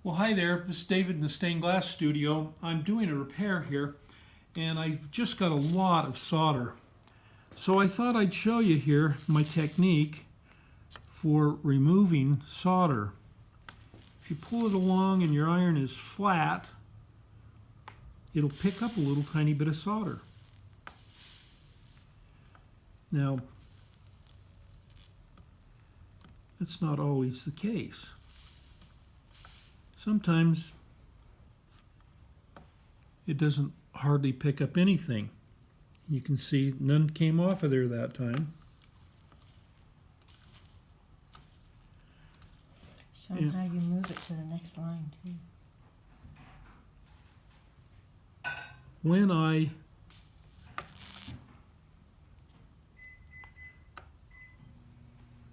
Well, hi there. This is David in the Stained Glass Studio. I'm doing a repair here, and I just got a lot of solder. So I thought I'd show you here my technique for removing solder. If you pull it along and your iron is flat, it'll pick up a little tiny bit of solder. Now, that's not always the case. Sometimes it doesn't hardly pick up anything. You can see none came off of there that time. Show them how you move it to the next line too.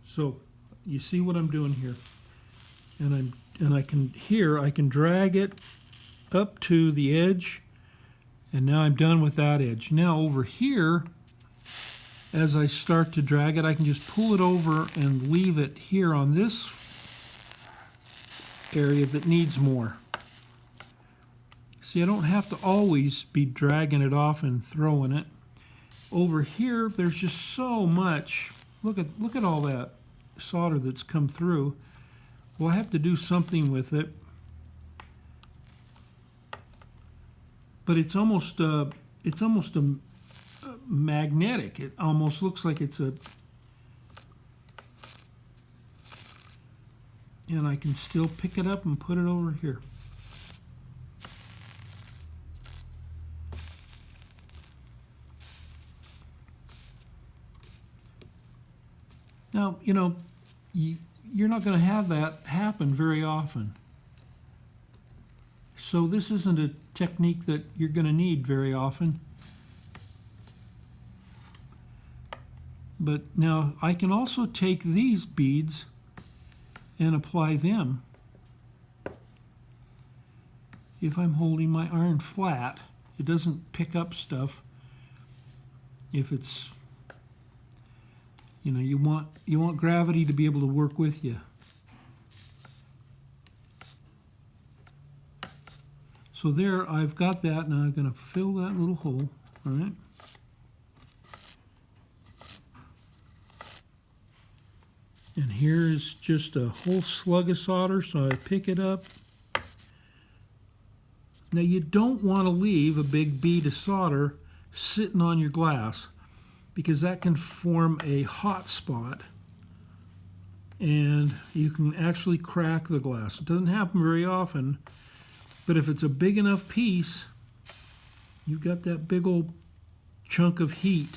So you see what I'm doing here, and I can drag it up to the edge, and now I'm done with that edge. Now over here, as I start to drag it, I can just pull it over and leave it here on this area that needs more. See, I don't have to always be dragging it off and throwing it. Over here, there's just so much. Look at all that solder that's come through. Well, I have to do something with it, but it's almost magnetic. It almost looks like it's a, and I can still pick it up and put it over here. Now, you know, you're not going to have that happen very often. So this isn't a technique that you're going to need very often. But now I can also take these beads and apply them. If I'm holding my iron flat, it doesn't pick up stuff. If it's, you know, you want gravity to be able to work with you. So there, I've got that. Now I'm going to fill that little hole. All right. And here's just a whole slug of solder, so I pick it up. Now you don't want to leave a big bead of solder sitting on your glass, because that can form a hot spot and you can actually crack the glass. It doesn't happen very often, but if it's a big enough piece, you've got that big old chunk of heat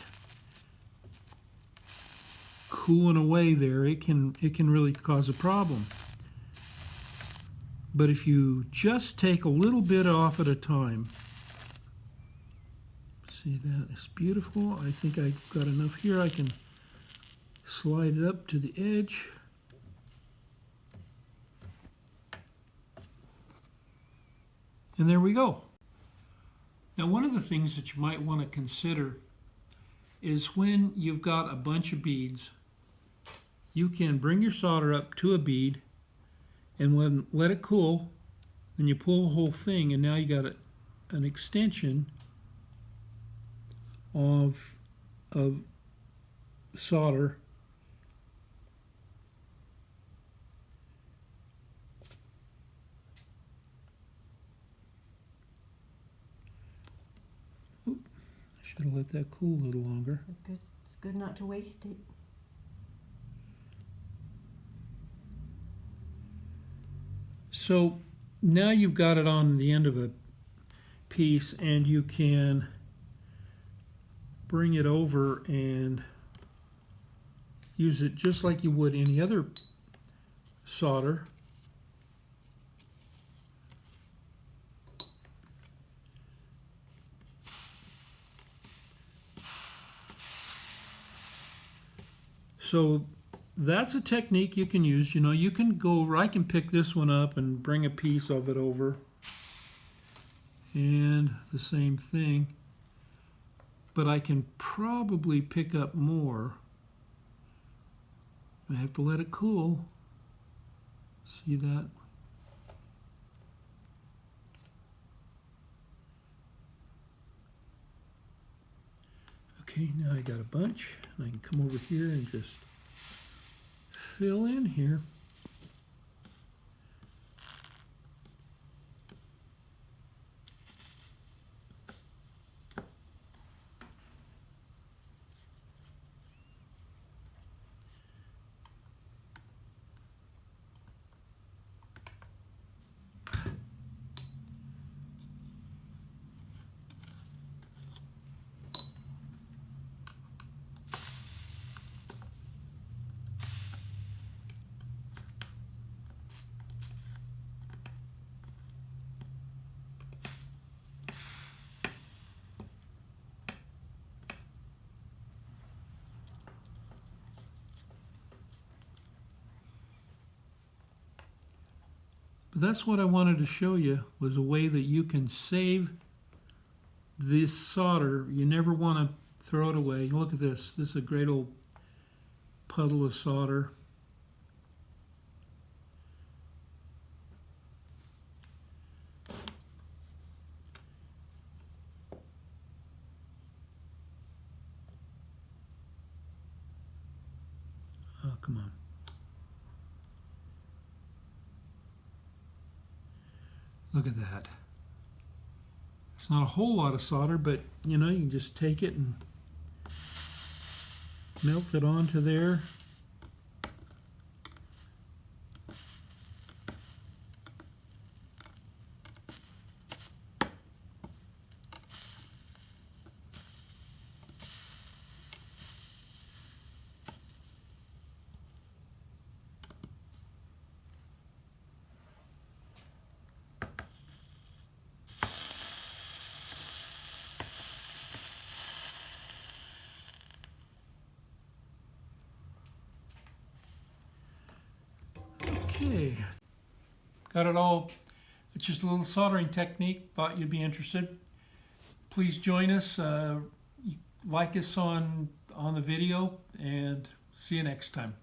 cooling away there. It can really cause a problem. But if you just take a little bit off at a time, see, that is beautiful. I think I've got enough here. I can slide it up to the edge. And there we go. Now, one of the things that you might want to consider is when you've got a bunch of beads, you can bring your solder up to a bead and let it cool. Then you pull the whole thing, and now you got an extension of solder. Oop, I should have let that cool a little longer. It's good not to waste it. So now you've got it on the end of a piece, and you can bring it over and use it just like you would any other solder. So that's a technique you can use. You know, you can go over, I can pick this one up and bring a piece of it over, and the same thing. But I can probably pick up more. I have to let it cool. See that? Okay, now I got a bunch. I can come over here and just fill in here. But that's what I wanted to show you, was a way that you can save this solder. You never want to throw it away. Look at this. This is a great old puddle of solder. Oh, come on. Look at that. It's not a whole lot of solder, but you know, you can just take it and melt it onto there. Okay, got it all. It's just a little soldering technique. Thought you'd be interested. Please join us. Like us on the video, and see you next time.